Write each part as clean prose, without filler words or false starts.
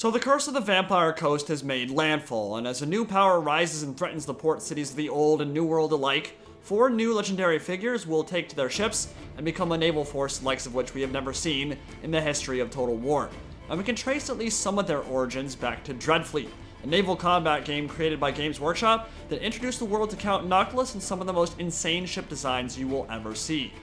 So the curse of the Vampire Coast has made landfall, and as a new power rises and threatens the port cities of the Old and New World alike, 4 new legendary figures will take to their ships and become a naval force the likes of which we have never seen in the history of Total War. And we can trace at least some of their origins back to Dreadfleet, a naval combat game created by Games Workshop that introduced the world to Count Noctilus and some of the most insane ship designs you will ever see.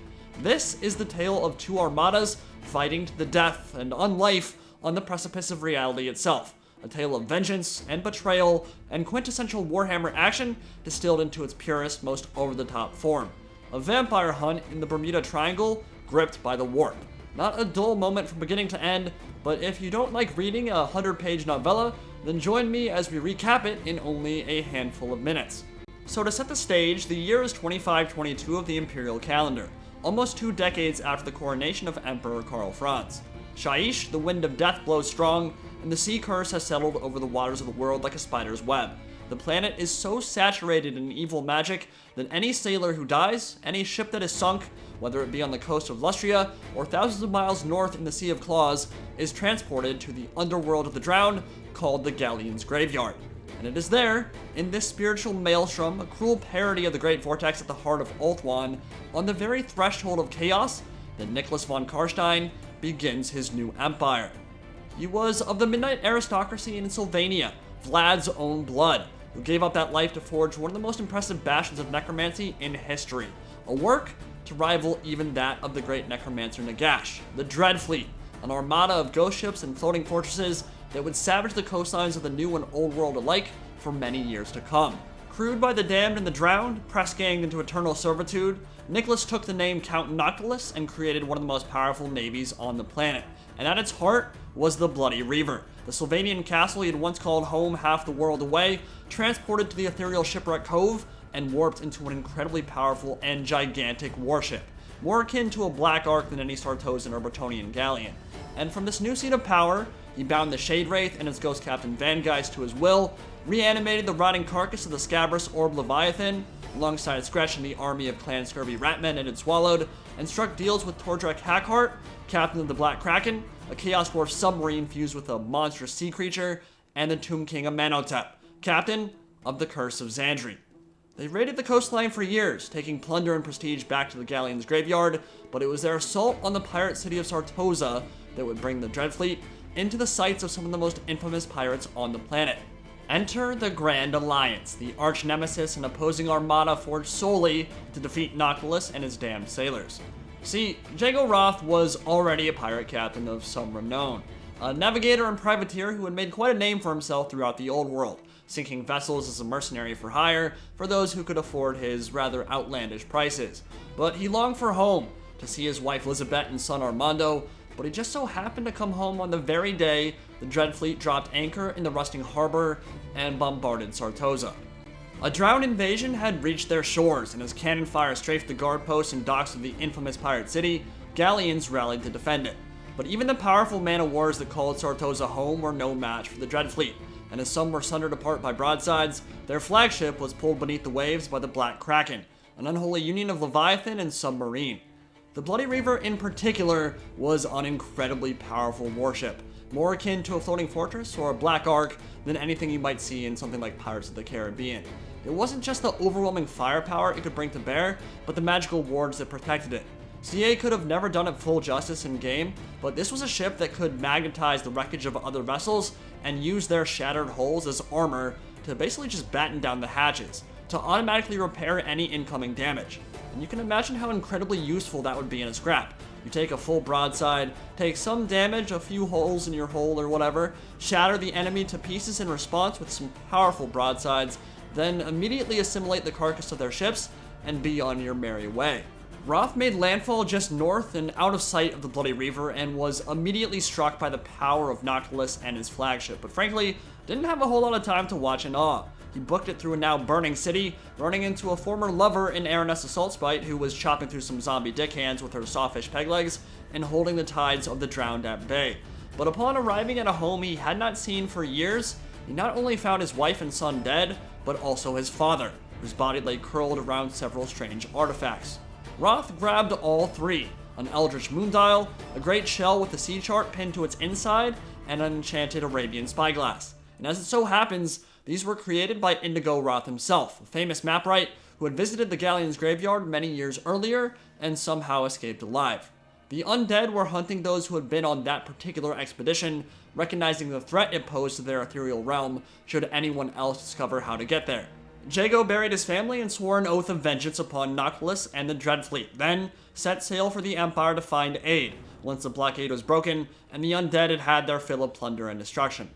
This is the tale of 2 armadas fighting to the death and on life on the precipice of reality itself. A tale of vengeance and betrayal and quintessential Warhammer action distilled into its purest, most over-the-top form. A vampire hunt in the Bermuda Triangle gripped by the warp. Not a dull moment from beginning to end, but if you don't like reading a 100-page novella, then join me as we recap it in only a handful of minutes. So to set the stage, the year is 2522 of the Imperial calendar, almost 2 decades after the coronation of Emperor Karl Franz. Shaiish, the wind of death, blows strong, and the sea curse has settled over the waters of the world like a spider's web. The planet is so saturated in evil magic that any sailor who dies, any ship that is sunk, whether it be on the coast of Lustria or thousands of miles north in the Sea of Claws, is transported to the underworld of the drowned, called the Galleon's Graveyard. And it is there, in this spiritual maelstrom, a cruel parody of the Great Vortex at the heart of Ulthuan, on the very threshold of chaos, that Nicholas von Karstein begins his new empire. He was of the Midnight aristocracy in Sylvania, Vlad's own blood, who gave up that life to forge one of the most impressive bastions of necromancy in history, a work to rival even that of the great necromancer Nagash, the Dreadfleet, an armada of ghost ships and floating fortresses that would savage the coastlines of the New and Old World alike for many years to come. Crewed by the damned and the drowned, press-ganged into eternal servitude, Nicholas took the name Count Noctilus and created one of the most powerful navies on the planet. And at its heart was the Bloody Reaver, the Sylvanian castle he had once called home half the world away, transported to the ethereal shipwreck Cove, and warped into an incredibly powerful and gigantic warship, more akin to a Black Ark than any Sartosan or Bretonnian galleon. And from this new seat of power, he bound the Shade Wraith and its ghost captain Vangeist to his will, reanimated the rotting carcass of the scabrous Orb Leviathan, alongside Skretch and the army of Clan Scurvy Ratmen it had swallowed, and struck deals with Tordrek Hackheart, captain of the Black Kraken, a Chaos Dwarf submarine fused with a monstrous sea creature, and the Tomb King Amenhotep, captain of the Curse of Xandri. They raided the coastline for years, taking plunder and prestige back to the Galleon's Graveyard, but it was their assault on the pirate city of Sartosa that would bring the Dreadfleet into the sights of some of the most infamous pirates on the planet. Enter the Grand Alliance, the arch-nemesis and opposing armada forged solely to defeat Noctilus and his damned sailors. See, Jaego Roth was already a pirate captain of some renown, a navigator and privateer who had made quite a name for himself throughout the Old World, sinking vessels as a mercenary for hire for those who could afford his rather outlandish prices. But he longed for home, to see his wife Elizabeth and son Armando, but he just so happened to come home on the very day the Dreadfleet dropped anchor in the rusting harbor and bombarded Sartosa. A drowned invasion had reached their shores, and as cannon fire strafed the guard posts and docks of the infamous pirate city, galleons rallied to defend it. But even the powerful man-of-wars that called Sartosa home were no match for the Dreadfleet, and as some were sundered apart by broadsides, their flagship was pulled beneath the waves by the Black Kraken, an unholy union of Leviathan and submarine. The Bloody Reaver in particular was an incredibly powerful warship, more akin to a floating fortress or a Black Ark than anything you might see in something like Pirates of the Caribbean. It wasn't just the overwhelming firepower it could bring to bear, but the magical wards that protected it. CA could have never done it full justice in game, but this was a ship that could magnetize the wreckage of other vessels and use their shattered hulls as armor to basically just batten down the hatches, to automatically repair any incoming damage. And you can imagine how incredibly useful that would be in a scrap. You take a full broadside, take some damage, a few holes in your hull or whatever, shatter the enemy to pieces in response with some powerful broadsides, then immediately assimilate the carcass of their ships and be on your merry way. Roth made landfall just north and out of sight of the Bloody Reaver and was immediately struck by the power of Noctilus and his flagship, but frankly, didn't have a whole lot of time to watch in awe. He booked it through a now burning city, running into a former lover in Aranessa Saltspite who was chopping through some zombie dickhands with her sawfish peg legs and holding the tides of the drowned at bay. But upon arriving at a home he had not seen for years, he not only found his wife and son dead, but also his father, whose body lay curled around several strange artifacts. Roth grabbed all 3, an eldritch moondial, a great shell with the sea chart pinned to its inside, and an enchanted Arabian spyglass. And as it so happens, these were created by Indigo Roth himself, a famous mapwright who had visited the galleon's graveyard many years earlier and somehow escaped alive. The undead were hunting those who had been on that particular expedition, recognizing the threat it posed to their ethereal realm should anyone else discover how to get there. Jaego buried his family and swore an oath of vengeance upon Noctilus and the Dreadfleet, then set sail for the Empire to find aid, once the blockade was broken and the undead had had their fill of plunder and destruction.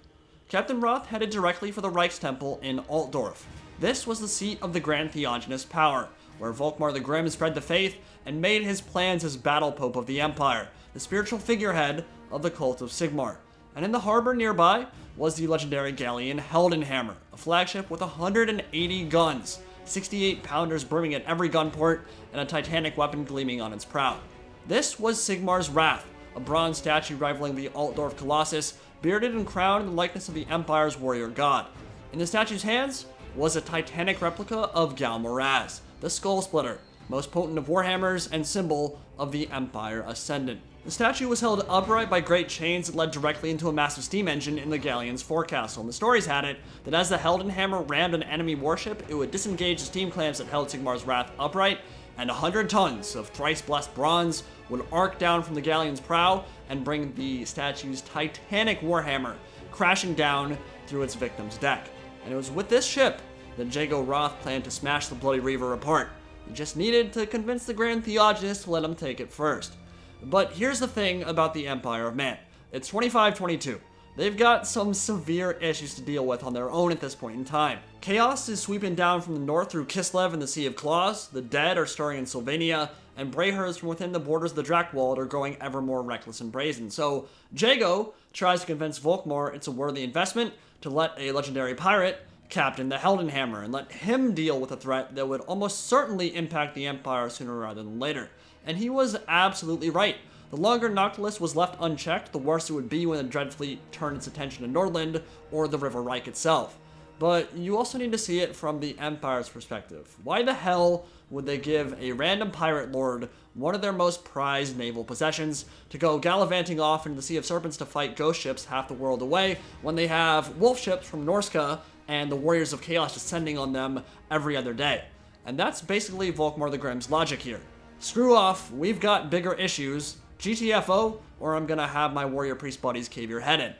Captain Roth headed directly for the Reichstemple in Altdorf. This was the seat of the Grand Theogenist power, where Volkmar the Grim spread the faith and made his plans as battle pope of the Empire, the spiritual figurehead of the cult of Sigmar. And in the harbor nearby was the legendary galleon Heldenhammer, a flagship with 180 guns, 68-pounders brimming at every gun port, and a titanic weapon gleaming on its prow. This was Sigmar's Wrath, a bronze statue rivaling the Altdorf Colossus, bearded and crowned in the likeness of the Empire's warrior god. In the statue's hands was a titanic replica of Galmaraz, the Skull Splitter, most potent of Warhammers and symbol of the Empire Ascendant. The statue was held upright by great chains that led directly into a massive steam engine in the galleon's forecastle, and the stories had it that as the Heldenhammer rammed an enemy warship, it would disengage the steam clamps that held Sigmar's Wrath upright, and 100 tons of thrice-blessed bronze would arc down from the galleon's prow and bring the statue's titanic warhammer crashing down through its victim's deck. And it was with this ship that Jaego Roth planned to smash the Bloody Reaver apart. He just needed to convince the Grand Theogenist to let him take it first. But here's the thing about the Empire of Man. It's 2522. They've got some severe issues to deal with on their own at this point in time. Chaos is sweeping down from the north through Kislev and the Sea of Claws, the dead are stirring in Sylvania, and Brayhers from within the borders of the Drakewald are growing ever more reckless and brazen. So Jaego tries to convince Volkmar it's a worthy investment to let a legendary pirate captain the Heldenhammer and let him deal with a threat that would almost certainly impact the Empire sooner rather than later. And he was absolutely right. The longer Noctilus was left unchecked, the worse it would be when the Dreadfleet turned its attention to Nordland or the River Reich itself. But you also need to see it from the Empire's perspective. Why the hell would they give a random pirate lord one of their most prized naval possessions to go gallivanting off into the Sea of Serpents to fight ghost ships half the world away when they have wolf ships from Norska and the Warriors of Chaos descending on them every other day? And that's basically Volkmar the Grim's logic here. Screw off, we've got bigger issues, GTFO, or I'm gonna have my warrior priest buddies cave your head in.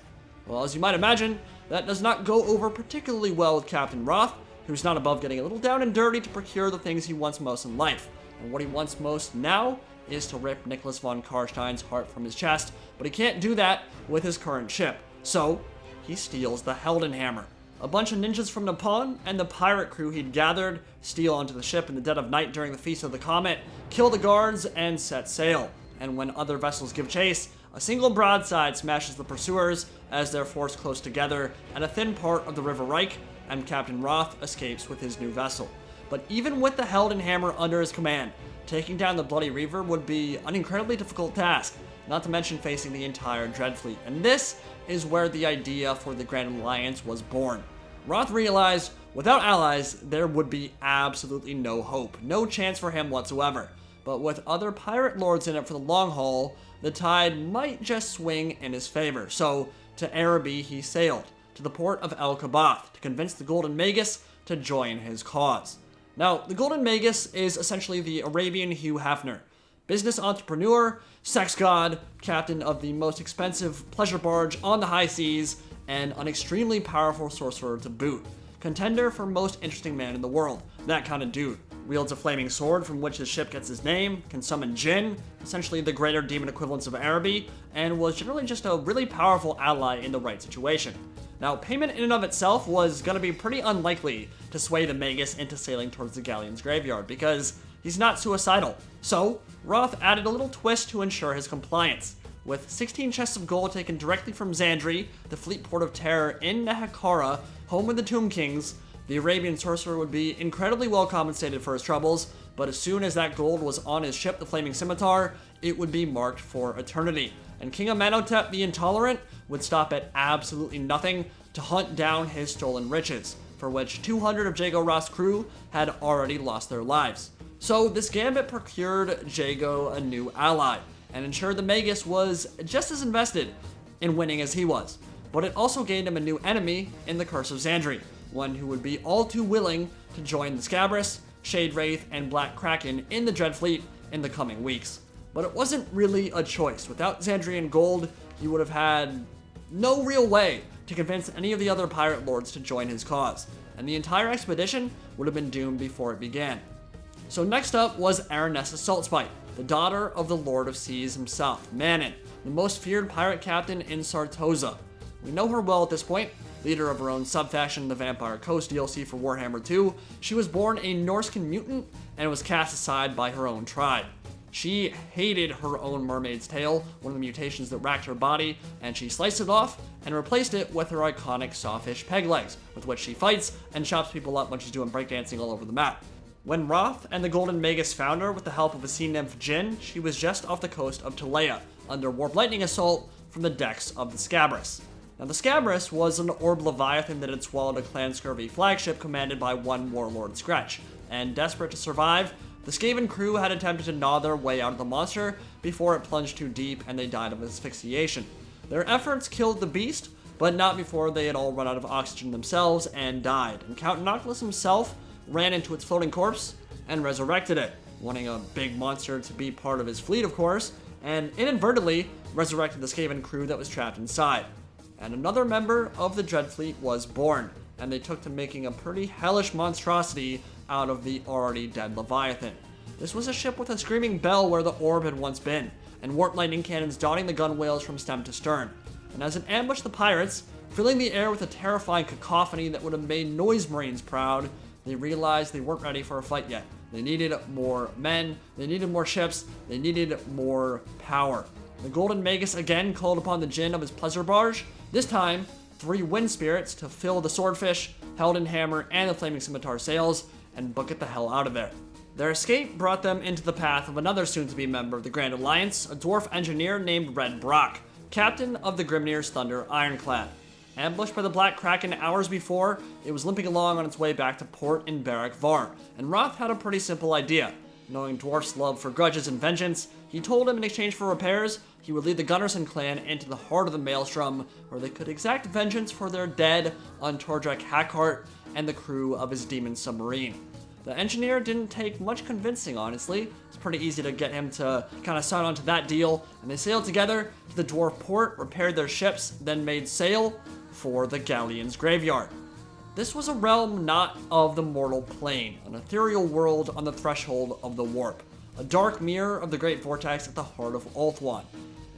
Well, as you might imagine, that does not go over particularly well with Captain Roth, who's not above getting a little down and dirty to procure the things he wants most in life. And what he wants most now is to rip Nicholas von Karstein's heart from his chest, but he can't do that with his current ship. So, he steals the Heldenhammer. A bunch of ninjas from Nippon and the pirate crew he'd gathered steal onto the ship in the dead of night during the Feast of the Comet, kill the guards, and set sail. And when other vessels give chase, a single broadside smashes the pursuers as they're forced close together at a thin part of the River Reich, and Captain Roth escapes with his new vessel. But even with the Heldenhammer under his command, taking down the Bloody Reaver would be an incredibly difficult task, not to mention facing the entire Dreadfleet. And this is where the idea for the Grand Alliance was born. Roth realized without allies, there would be absolutely no hope, no chance for him whatsoever. But with other pirate lords in it for the long haul, the tide might just swing in his favor. So, to Araby he sailed, to the port of El Kabath, to convince the Golden Magus to join his cause. Now, the Golden Magus is essentially the Arabian Hugh Hefner. Business entrepreneur, sex god, captain of the most expensive pleasure barge on the high seas, and an extremely powerful sorcerer to boot. Contender for most interesting man in the world, that kind of dude. Wields a flaming sword from which his ship gets his name, can summon Jinn, essentially the greater demon equivalents of Araby, and was generally just a really powerful ally in the right situation. Now, payment in and of itself was going to be pretty unlikely to sway the Magus into sailing towards the galleon's graveyard, because he's not suicidal. So, Roth added a little twist to ensure his compliance. With 16 chests of gold taken directly from Xandri, the fleet port of terror in Nehekara, home of the Tomb Kings, the Arabian sorcerer would be incredibly well compensated for his troubles, but as soon as that gold was on his ship, the Flaming Scimitar, it would be marked for eternity. And King Amenhotep the Intolerant would stop at absolutely nothing to hunt down his stolen riches, for which 200 of Jaego Roth's crew had already lost their lives. So this gambit procured Jaego a new ally, and ensured the Magus was just as invested in winning as he was. But it also gained him a new enemy in the Curse of Xandri, one who would be all too willing to join the Scabrous, Shade Wraith, and Black Kraken in the Dreadfleet in the coming weeks. But it wasn't really a choice. Without Xandrian gold, he would have had no real way to convince any of the other pirate lords to join his cause, and the entire expedition would have been doomed before it began. So next up was Aranessa Saltspite, the daughter of the Lord of Seas himself, Manon, the most feared pirate captain in Sartosa. We know her well at this point, leader of her own subfaction, the Vampire Coast DLC for Warhammer 2. She was born a Norscan mutant and was cast aside by her own tribe. She hated her own mermaid's tail, one of the mutations that racked her body, and she sliced it off and replaced it with her iconic sawfish peg legs, with which she fights and chops people up when she's doing breakdancing all over the map. When Roth and the Golden Magus found her with the help of a sea nymph Jinn, she was just off the coast of Telea, under warp lightning assault from the decks of the Scabrous. Now, the Scabrous was an orb leviathan that had swallowed a clan scurvy flagship commanded by one warlord Scratch, and desperate to survive, the Skaven crew had attempted to gnaw their way out of the monster before it plunged too deep and they died of asphyxiation. Their efforts killed the beast, but not before they had all run out of oxygen themselves and died, and Count Noctilus himself ran into its floating corpse and resurrected it, wanting a big monster to be part of his fleet, of course, and inadvertently resurrected the Skaven crew that was trapped inside. And another member of the Dreadfleet was born, and they took to making a pretty hellish monstrosity out of the already dead Leviathan. This was a ship with a screaming bell where the orb had once been, and warp lightning cannons dotting the gunwales from stem to stern. And as it ambushed the pirates, filling the air with a terrifying cacophony that would have made noise marines proud, they realized they weren't ready for a fight yet. They needed more men, they needed more ships, they needed more power. The Golden Magus again called upon the Jinn of his pleasure barge, this time 3 wind spirits to fill the swordfish, Helden Hammer, and the Flaming Scimitar sails, and book it the hell out of there. Their escape brought them into the path of another soon-to-be member of the Grand Alliance, a dwarf engineer named Red Brock, captain of the Grimnir's Thunder Ironclad. Ambushed by the Black Kraken hours before, it was limping along on its way back to port in Barak Var, and Roth had a pretty simple idea. Knowing Dwarf's love for grudges and vengeance, he told him in exchange for repairs, he would lead the Gunnarsson clan into the heart of the Maelstrom, where they could exact vengeance for their dead on Tordrak Hackheart and the crew of his demon submarine. The engineer didn't take much convincing, honestly. It's pretty easy to get him to kind of sign on to that deal, and they sailed together to the dwarf port, repaired their ships, then made sail for the Galleon's graveyard. This was a realm not of the mortal plane, an ethereal world on the threshold of the warp, a dark mirror of the Great Vortex at the heart of Ulthuan.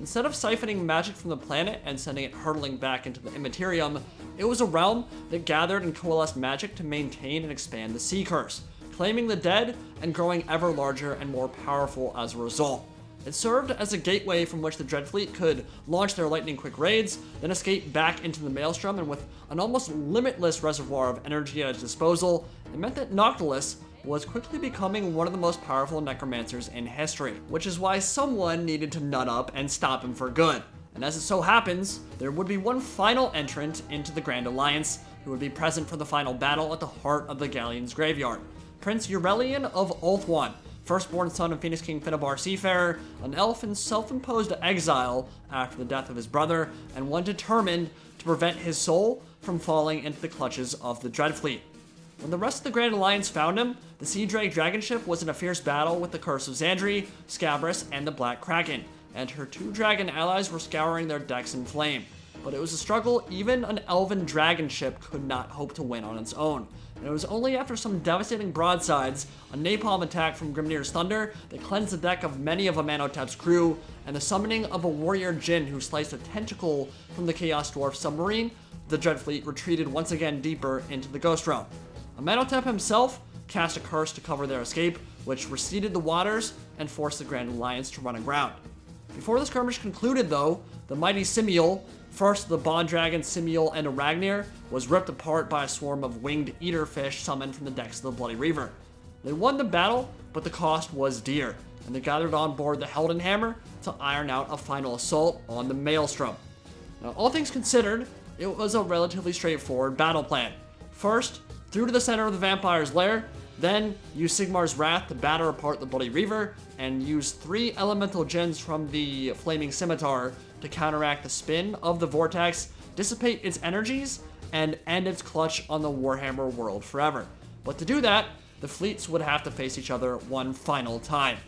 Instead of siphoning magic from the planet and sending it hurtling back into the Immaterium, it was a realm that gathered and coalesced magic to maintain and expand the Sea Curse, claiming the dead and growing ever larger and more powerful as a result. It served as a gateway from which the Dreadfleet could launch their lightning-quick raids, then escape back into the Maelstrom, and with an almost limitless reservoir of energy at its disposal, it meant that Noctilus was quickly becoming one of the most powerful necromancers in history, which is why someone needed to nut up and stop him for good. And as it so happens, there would be one final entrant into the Grand Alliance who would be present for the final battle at the heart of the Galleon's graveyard. Prince Aurelian of Ulthuan, firstborn son of Phoenix King Finnebar Seafarer, an elf in self-imposed exile after the death of his brother, and one determined to prevent his soul from falling into the clutches of the Dreadfleet. When the rest of the Grand Alliance found him, the Sea Drake dragon ship was in a fierce battle with the Curse of Xandri, Scabrous, and the Black Kraken, and her 2 dragon allies were scouring their decks in flame. But it was a struggle even an elven dragon ship could not hope to win on its own. And it was only after some devastating broadsides, a napalm attack from Grimnir's Thunder that cleansed the deck of many of Amenhotep's crew, and the summoning of a warrior Jinn who sliced a tentacle from the Chaos Dwarf submarine, the Dreadfleet retreated once again deeper into the Ghost Realm. Amenhotep himself cast a curse to cover their escape, which receded the waters and forced the Grand Alliance to run aground. Before the skirmish concluded, though, the mighty Simiel, first of the Bond Dragon, Simiel, and Aragnir, was ripped apart by a swarm of winged eater fish summoned from the decks of the Bloody Reaver. They won the battle, but the cost was dear, and they gathered on board the Helden Hammer to iron out a final assault on the Maelstrom. Now, all things considered, it was a relatively straightforward battle plan. First, through to the center of the vampire's lair, then use Sigmar's Wrath to batter apart the Bloody Reaver, and use 3 elemental gens from the Flaming Scimitar to counteract the spin of the vortex, dissipate its energies, and end its clutch on the Warhammer world forever. But to do that, the fleets would have to face each other one final time.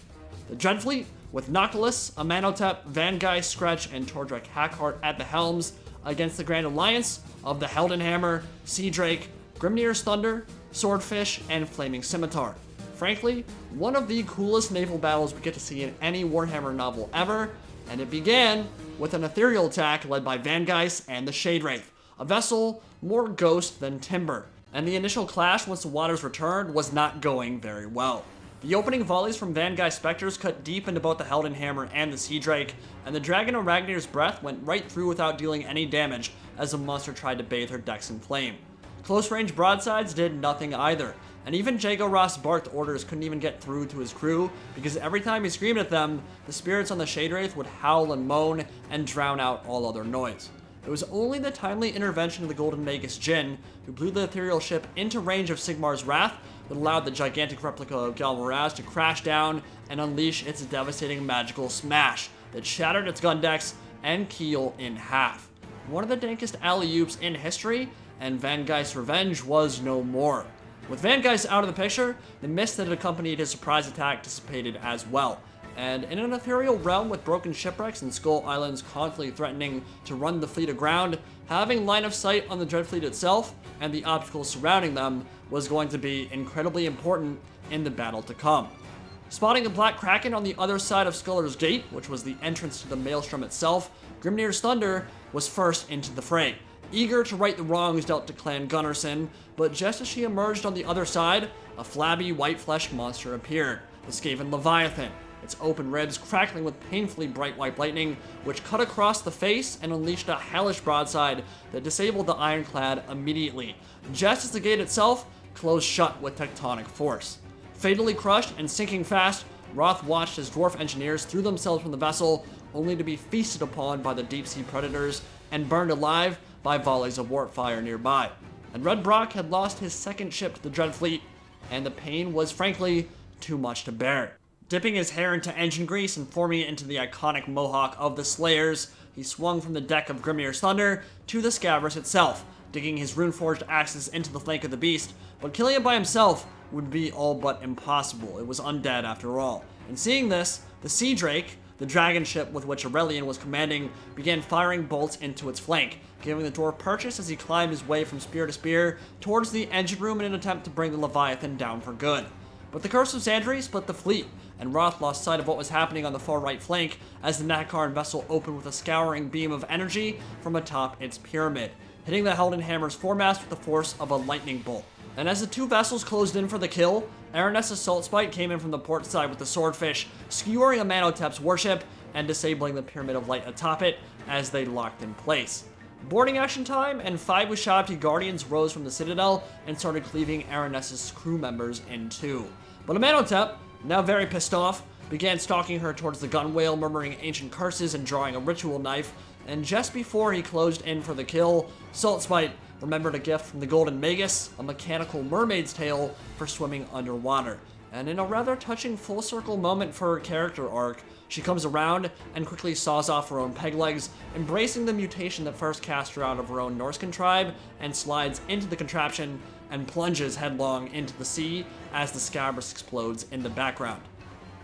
The Dreadfleet, with Noctilus, Amenhotep, Van Guy, Scratch, and Tordrek Hackheart at the helms, against the Grand Alliance of the Heldenhammer, Sea Drake, Grimnir's Thunder, Swordfish, and Flaming Scimitar. Frankly, one of the coolest naval battles we get to see in any Warhammer novel ever, and it began with an ethereal attack led by Van Geist and the Shade Wraith, a vessel more ghost than timber, and the initial clash once the waters returned was not going very well. The opening volleys from Van Geist Spectres cut deep into both the Heldenhammer and the Sea Drake, and the Dragon of Ragnar's Breath went right through without dealing any damage as the monster tried to bathe her decks in flame. Close-range broadsides did nothing either, and even Jaego Roth's barked orders couldn't even get through to his crew, because every time he screamed at them, the spirits on the Shade Wraith would howl and moan and drown out all other noise. It was only the timely intervention of the Golden Magus Jin, who blew the ethereal ship into range of Sigmar's Wrath, that allowed the gigantic replica of Galmaraz to crash down and unleash its devastating magical smash that shattered its gun decks and keel in half. One of the dankest alley-oops in history, and Van Geist's revenge was no more. With Van Geist out of the picture, the mist that accompanied his surprise attack dissipated as well. And in an ethereal realm with broken shipwrecks and Skull Islands constantly threatening to run the fleet aground, having line of sight on the Dreadfleet itself and the obstacles surrounding them was going to be incredibly important in the battle to come. Spotting the Black Kraken on the other side of Skuller's Gate, which was the entrance to the Maelstrom itself, Grimnir's Thunder was first into the fray, eager to right the wrongs dealt to Clan Gunnarsson, but just as she emerged on the other side, a flabby white-fleshed monster appeared, the Skaven Leviathan, its open ribs crackling with painfully bright white lightning, which cut across the face and unleashed a hellish broadside that disabled the ironclad immediately, just as the gate itself closed shut with tectonic force. Fatally crushed and sinking fast, Roth watched as dwarf engineers threw themselves from the vessel, only to be feasted upon by the deep-sea predators and burned alive by volleys of warp fire nearby. And Red Brock had lost his second ship to the Dreadfleet, and the pain was frankly too much to bear. Dipping his hair into engine grease and forming it into the iconic mohawk of the Slayers, he swung from the deck of Grimnir's Thunder to the Scabrous itself, digging his rune-forged axes into the flank of the beast, but killing it by himself would be all but impossible. It was undead after all. And seeing this, the Sea Drake, the dragon ship with which Aurelian was commanding, began firing bolts into its flank, giving the dwarf purchase as he climbed his way from spear to spear towards the engine room in an attempt to bring the Leviathan down for good. But the Curse of Xandri split the fleet, and Roth lost sight of what was happening on the far right flank as the Nakaran vessel opened with a scouring beam of energy from atop its pyramid, hitting the Heldenhammer's foremast with the force of a lightning bolt. And as the two vessels closed in for the kill, Aranessa's Saltspite came in from the port side with the Swordfish, skewering Amenhotep's warship and disabling the Pyramid of Light atop it as they locked in place. Boarding action time, and 5 Ushabti Guardians rose from the Citadel and started cleaving Aranessa's crew members in two. But Amenhotep, now very pissed off, began stalking her towards the gunwale, murmuring ancient curses and drawing a ritual knife, and just before he closed in for the kill, Saltspite remembered a gift from the Golden Magus, a mechanical mermaid's tail for swimming underwater. And in a rather touching full circle moment for her character arc, she comes around and quickly saws off her own peg legs, embracing the mutation that first cast her out of her own Norscan tribe, and slides into the contraption and plunges headlong into the sea as the Scabrous explodes in the background.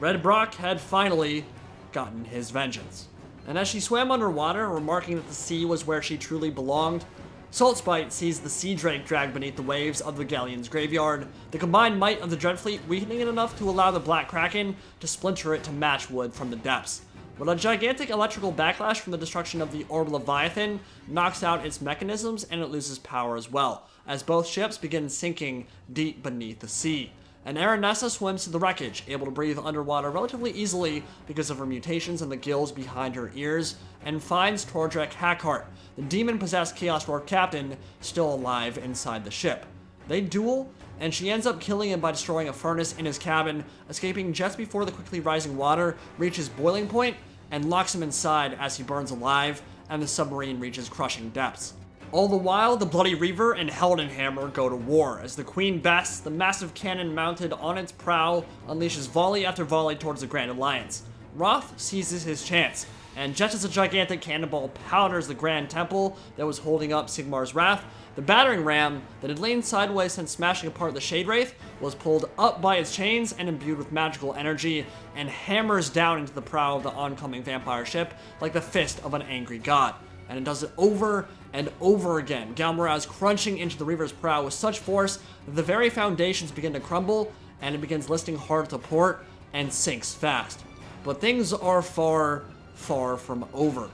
Red Brock had finally gotten his vengeance. And as she swam underwater, remarking that the sea was where she truly belonged, Saltspite sees the Sea Drake drag beneath the waves of the galleon's graveyard, the combined might of the Dreadfleet weakening it enough to allow the Black Kraken to splinter it to matchwood from the depths. But a gigantic electrical backlash from the destruction of the Orb Leviathan knocks out its mechanisms and it loses power as well, as both ships begin sinking deep beneath the sea. And Aranessa swims to the wreckage, able to breathe underwater relatively easily because of her mutations and the gills behind her ears, and finds Tordrek Hackheart, the demon-possessed Chaos Dwarf captain, still alive inside the ship. They duel, and she ends up killing him by destroying a furnace in his cabin, escaping just before the quickly rising water reaches boiling point and locks him inside as he burns alive, and the submarine reaches crushing depths. All the while, the Bloody Reaver and Heldenhammer go to war, as the Queen Bess, the massive cannon mounted on its prow, unleashes volley after volley towards the Grand Alliance. Roth seizes his chance, and just as a gigantic cannonball powders the Grand Temple that was holding up Sigmar's wrath, the battering ram that had lain sideways since smashing apart the Shade Wraith was pulled up by its chains and imbued with magical energy and hammers down into the prow of the oncoming vampire ship like the fist of an angry god. And it does it over and over again, Galmaraz crunching into the Reaver's prow with such force that the very foundations begin to crumble and it begins listing hard to port and sinks fast. But things are far, far from over.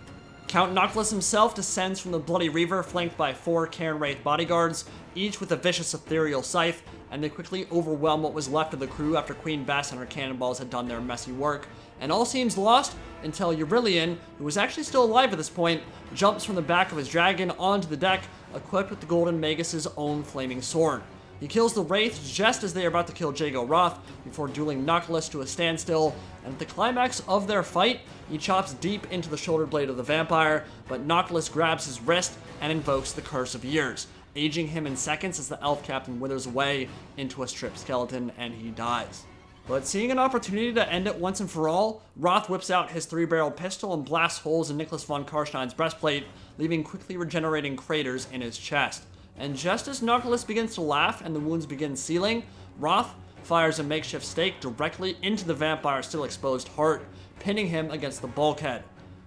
Count Noctilus himself descends from the Bloody Reaver, flanked by 4 Cairn Wraith bodyguards, each with a vicious ethereal scythe, and they quickly overwhelm what was left of the crew after Queen Bess and her cannonballs had done their messy work. And all seems lost until Aurelian, who was actually still alive at this point, jumps from the back of his dragon onto the deck, equipped with the Golden Magus' own flaming sword. He kills the Wraiths just as they are about to kill Jaego Roth before dueling Noctilus to a standstill, and at the climax of their fight, he chops deep into the shoulder blade of the vampire, but Noctilus grabs his wrist and invokes the Curse of Years, aging him in seconds as the elf captain withers away into a stripped skeleton and he dies. But seeing an opportunity to end it once and for all, Roth whips out his 3-barreled pistol and blasts holes in Nicholas von Karstein's breastplate, leaving quickly regenerating craters in his chest. And just as Noctilus begins to laugh and the wounds begin sealing, Roth fires a makeshift stake directly into the vampire's still exposed heart, pinning him against the bulkhead.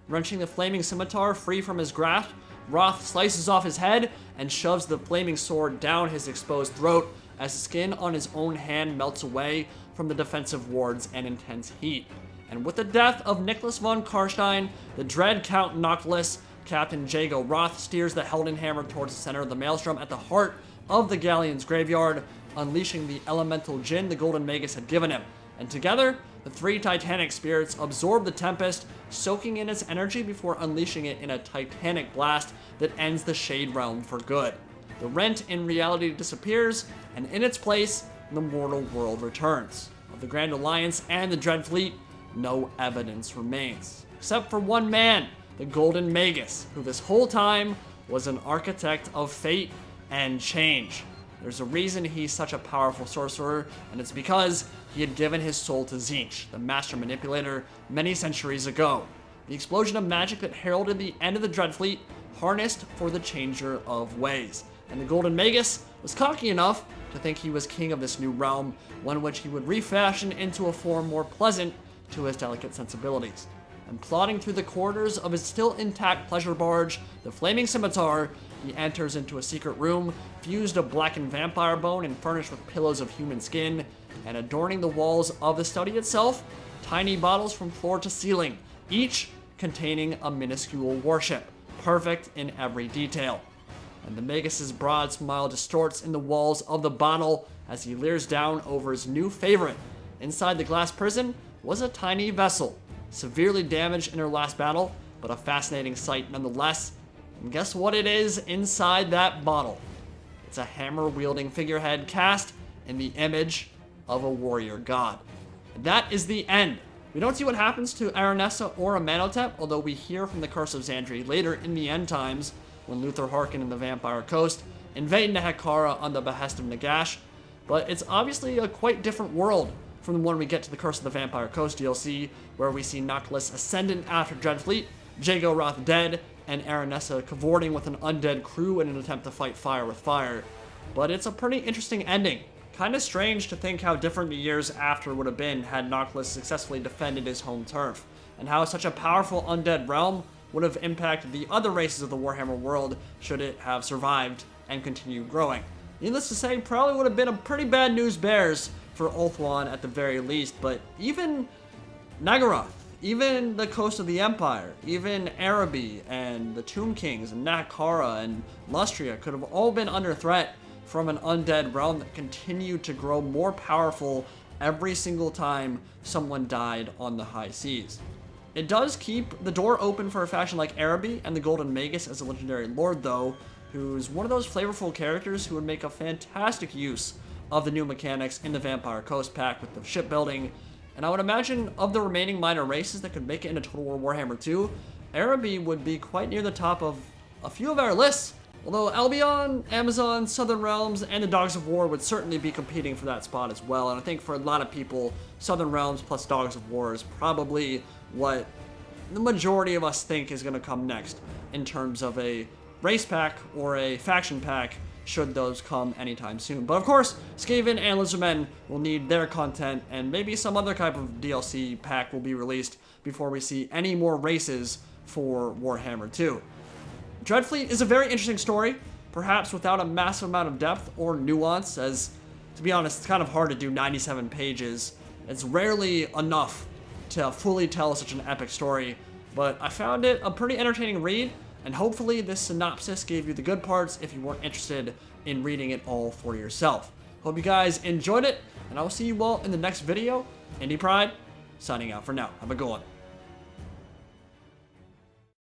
Wrenching the flaming scimitar free from his grasp, Roth slices off his head and shoves the flaming sword down his exposed throat as the skin on his own hand melts away from the defensive wards and intense heat. And with the death of Nicholas von Karstein, the dread Count Noctilus, Captain Jaego Roth steers the Heldenhammer towards the center of the Maelstrom at the heart of the galleon's graveyard, unleashing the elemental djinn the Golden Magus had given him. And together, the 3 titanic spirits absorb the Tempest, soaking in its energy before unleashing it in a titanic blast that ends the Shade Realm for good. The rent in reality disappears, and in its place, the mortal world returns. Of the Grand Alliance and the Dreadfleet, no evidence remains, except for one man, the Golden Magus, who this whole time was an architect of fate and change. There's a reason he's such a powerful sorcerer, and it's because he had given his soul to Tzeentch, the master manipulator, many centuries ago. The explosion of magic that heralded the end of the Dreadfleet, harnessed for the changer of ways. And the Golden Magus was cocky enough to think he was king of this new realm, one which he would refashion into a form more pleasant to his delicate sensibilities. And plodding through the corridors of his still intact pleasure barge, the Flaming Scimitar, he enters into a secret room, fused of blackened vampire bone and furnished with pillows of human skin, and adorning the walls of the study itself, tiny bottles from floor to ceiling, each containing a minuscule warship, perfect in every detail. And the Magus' broad smile distorts in the walls of the bottle as he leers down over his new favorite. Inside the glass prison was a tiny vessel, severely damaged in her last battle, but a fascinating sight nonetheless. And guess what it is inside that bottle? It's a hammer-wielding figurehead cast in the image of a warrior god. And that is the end. We don't see what happens to Aranessa or Amenhotep, although we hear from the Curse of Xandri later in the end times, when Luther Harkin and the Vampire Coast invade Nehekhara on the behest of Nagash. But it's obviously a quite different world from the one we get to the Curse of the Vampire Coast DLC, where we see Noctilus ascendant after Dreadfleet, Jaego Roth dead, and Aranessa cavorting with an undead crew in an attempt to fight fire with fire. But it's a pretty interesting ending. Kinda strange to think how different the years after would have been had Noctilus successfully defended his home turf, and how such a powerful undead realm would have impacted the other races of the Warhammer world should it have survived and continued growing. Needless to say, probably would have been a pretty bad news bears for Ulthuan at the very least, but even Nagaroth, even the coast of the Empire, even Araby and the Tomb Kings and Nehekhara and Lustria could have all been under threat from an undead realm that continued to grow more powerful every single time someone died on the high seas. It does keep the door open for a faction like Araby and the Golden Magus as a legendary lord though, who's one of those flavorful characters who would make a fantastic use of the new mechanics in the Vampire Coast pack with the shipbuilding. And I would imagine of the remaining minor races that could make it into Total War Warhammer 2, Araby would be quite near the top of a few of our lists. Although Albion, Amazon, Southern Realms, and the Dogs of War would certainly be competing for that spot as well. And I think for a lot of people, Southern Realms plus Dogs of War is probably what the majority of us think is going to come next in terms of a race pack or a faction pack, should those come anytime soon. But of course, Skaven and Lizardmen will need their content, and maybe some other type of DLC pack will be released before we see any more races for Warhammer 2. Dreadfleet is a very interesting story, perhaps without a massive amount of depth or nuance, as, to be honest, it's kind of hard to do 97 pages. It's rarely enough to fully tell such an epic story, but I found it a pretty entertaining read, and hopefully this synopsis gave you the good parts if you weren't interested in reading it all for yourself. Hope you guys enjoyed it, and I will see you all in the next video. Indie Pride, signing out for now. Have a good one.